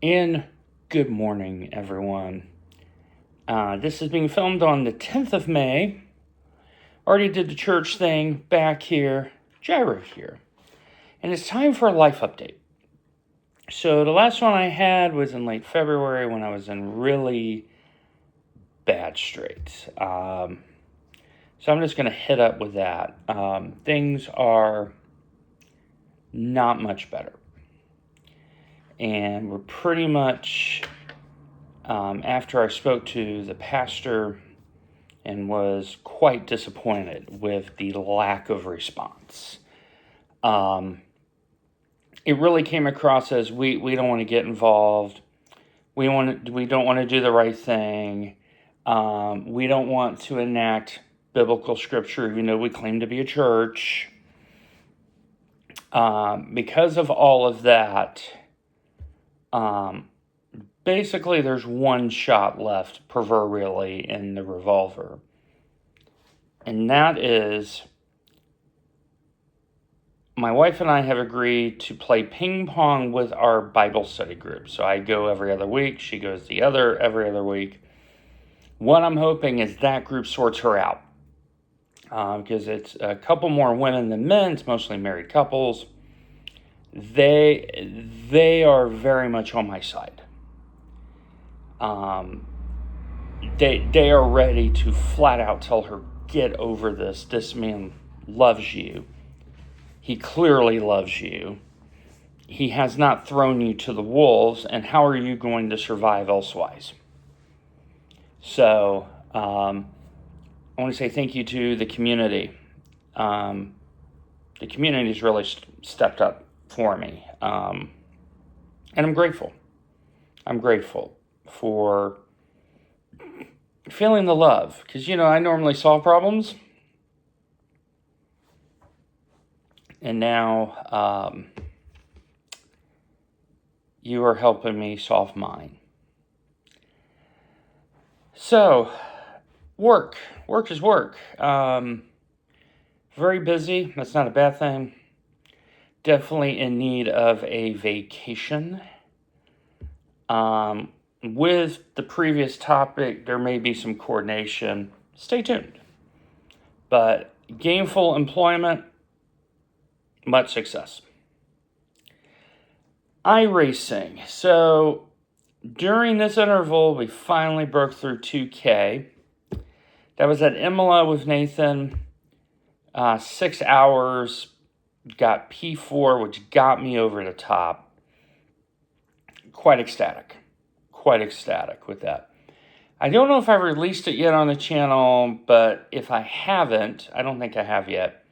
And good morning, everyone. This is being filmed on the 10th of May. Already did the church thing back here, Gyro here. And it's time for a life update. So the last one I had was in late February when I was in really bad straits. So I'm just going to hit up with that. Things are not much better. And we're pretty much, after I spoke to the pastor and was quite disappointed with the lack of response. It really came across as we don't want to get involved. We don't want to do the right thing. We don't want to enact biblical scripture, even though we claim to be a church. Because of all of that, basically there's one shot left, proverbially, in the revolver. And that is, my wife and I have agreed to play ping pong with our Bible study group. So I go every other week. She goes every other week. What I'm hoping is that group sorts her out. Because it's a couple more women than men. It's mostly married couples. They are very much on my side. They are ready to flat out tell her, get over this. This man loves you. He clearly loves you. He has not thrown you to the wolves, and how are you going to survive elsewise? So, I want to say thank you to the community. The community has really stepped up for me. And I'm grateful. I'm grateful for feeling the love. Because, I normally solve problems. And now you are helping me solve mine. So, work. Work is work. Very busy. That's not a bad thing. Definitely in need of a vacation. With the previous topic, there may be some coordination. Stay tuned. But gainful employment, much success. iRacing. So during this interval, we finally broke through 2K. That was at Imola with Nathan. 6 hours. Got P4, which got me over the top. Quite ecstatic with that. I don't know if I've released it yet on the channel, but if I haven't, I don't think I have yet.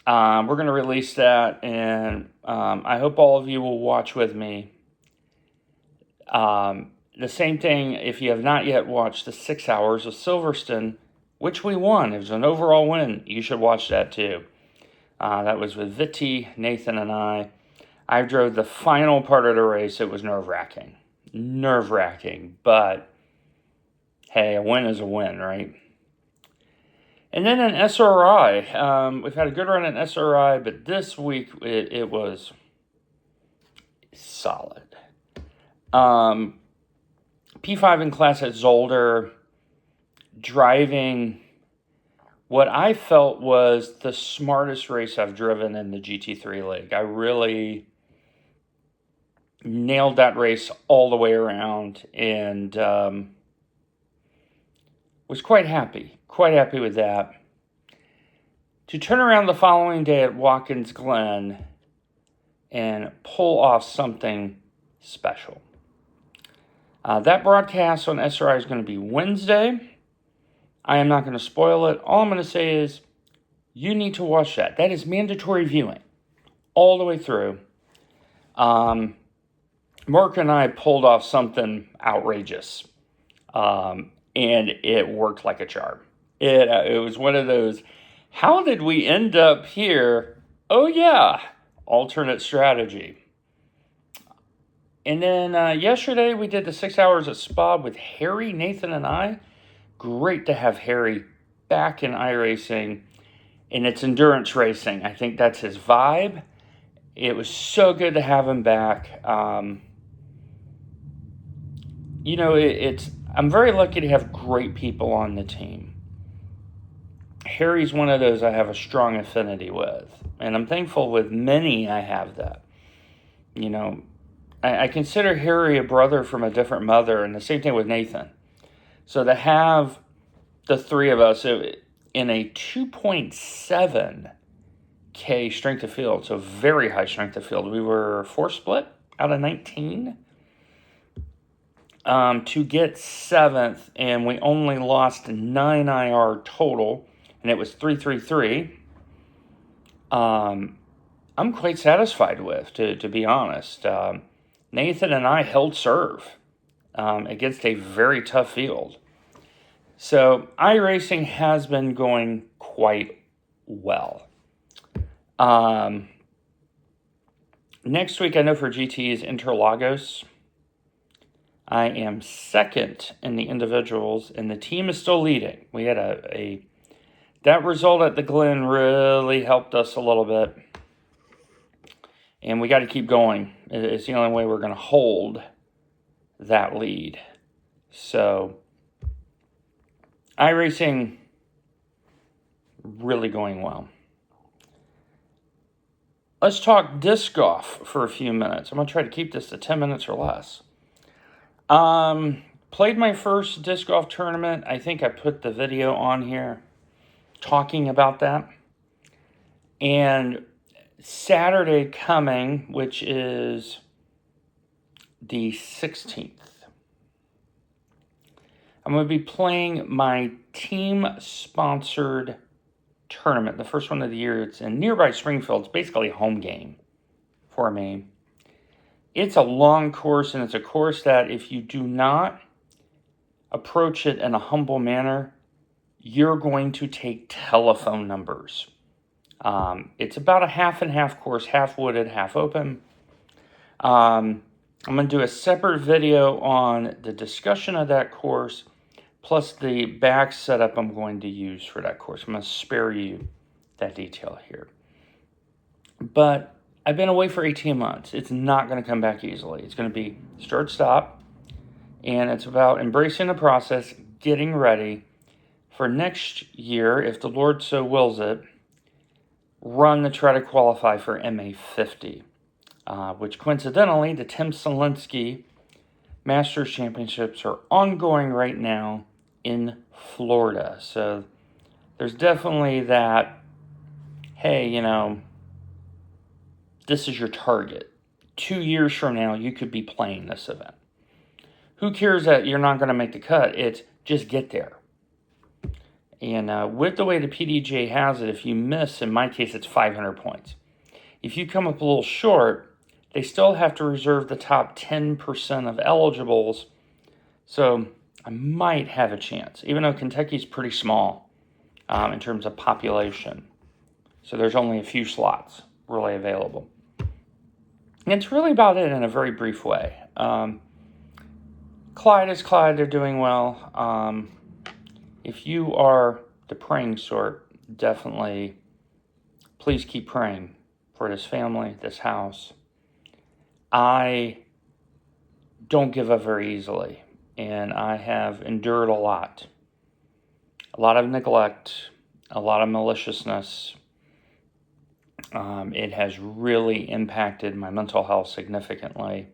We're going to release that, and I hope all of you will watch with me. The same thing, if you have not yet watched the 6 hours of Silverstone, which we won. It was an overall win. You should watch that too. That was with Viti, Nathan, and I. I drove the final part of the race. It was nerve-wracking. But hey, a win is a win, right? And then in SRI, we've had a good run in SRI, but this week it was solid. P5 in class at Zolder, driving what I felt was the smartest race I've driven in the GT3 League. I really nailed that race all the way around, and was quite happy with that. To turn around the following day at Watkins Glen and pull off something special. That broadcast on SRI is going to be Wednesday. I am not going to spoil it. All I'm going to say is you need to watch that. That is mandatory viewing all the way through. Mark and I pulled off something outrageous, and it worked like a charm. It was one of those, how did we end up here? Oh yeah, alternate strategy. And then yesterday we did the 6 hours at Spa with Harry, Nathan, and I. Great to have Harry back in iRacing, and it's endurance racing. I think that's his vibe. It was so good to have him back. I'm very lucky to have great people on the team. Harry's one of those I have a strong affinity with, and I'm thankful with many I have that. I consider Harry a brother from a different mother, and the same thing with Nathan. So to have the three of us in a 2.7K strength of field, so very high strength of field. We were 4 split out of 19 to get 7th, and we only lost 9 IR total, and it was 333. I'm quite satisfied with, to be honest. Nathan and I held serve against a very tough field. So iRacing has been going quite well. Next week, I know for GT is Interlagos. I am 2nd in the individuals, and the team is still leading. We had that result at the Glen really helped us a little bit. And we got to keep going. It's the only way we're going to hold that lead. So iRacing really going well. Let's talk disc golf for a few minutes. I'm going to try to keep this to 10 minutes or less. Played my first disc golf tournament. I think I put the video on here talking about that. And Saturday coming, which is the 16th, I'm going to be playing my team-sponsored tournament, the first one of the year. It's in nearby Springfield. It's basically a home game for me. It's a long course, and it's a course that if you do not approach it in a humble manner, you're going to take telephone numbers. It's about a half and half course, half wooded, half open. I'm going to do a separate video on the discussion of that course, plus the back setup I'm going to use for that course. I'm going to spare you that detail here. But I've been away for 18 months. It's not going to come back easily. It's going to be start-stop, and it's about embracing the process, getting ready for next year, if the Lord so wills it, run to try to qualify for MA50, which coincidentally, the Tim Selinsky Masters Championships are ongoing right now in Florida. So there's definitely that, hey, this is your target. 2 years from now, you could be playing this event. Who cares that you're not going to make the cut? It's just get there. And with the way the PDGA has it, if you miss, in my case, it's 500 points. If you come up a little short, they still have to reserve the top 10% of eligibles. So I might have a chance, even though Kentucky's pretty small in terms of population. So there's only a few slots really available. And it's really about it in a very brief way. Clyde is Clyde. They're doing well. If you are the praying sort, definitely please keep praying for this family, this house. I don't give up very easily, and I have endured a lot of neglect, a lot of maliciousness. It has really impacted my mental health significantly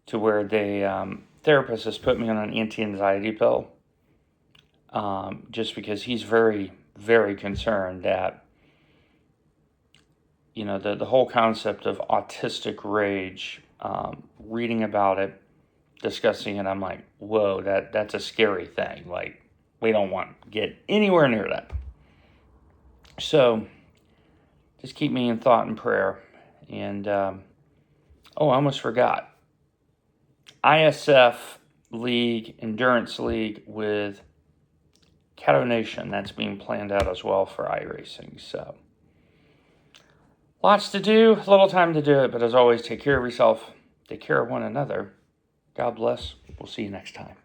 to where the therapist has put me on an anti-anxiety pill. Just because he's very, very concerned that, the whole concept of autistic rage, reading about it, discussing it, I'm like, whoa, that's a scary thing. Like, we don't want to get anywhere near that. So, just keep me in thought and prayer. And, I almost forgot. ISF League, Endurance League with Caddo Nation, that's being planned out as well for iRacing. So, lots to do, little time to do it, but as always, take care of yourself, take care of one another. God bless. We'll see you next time.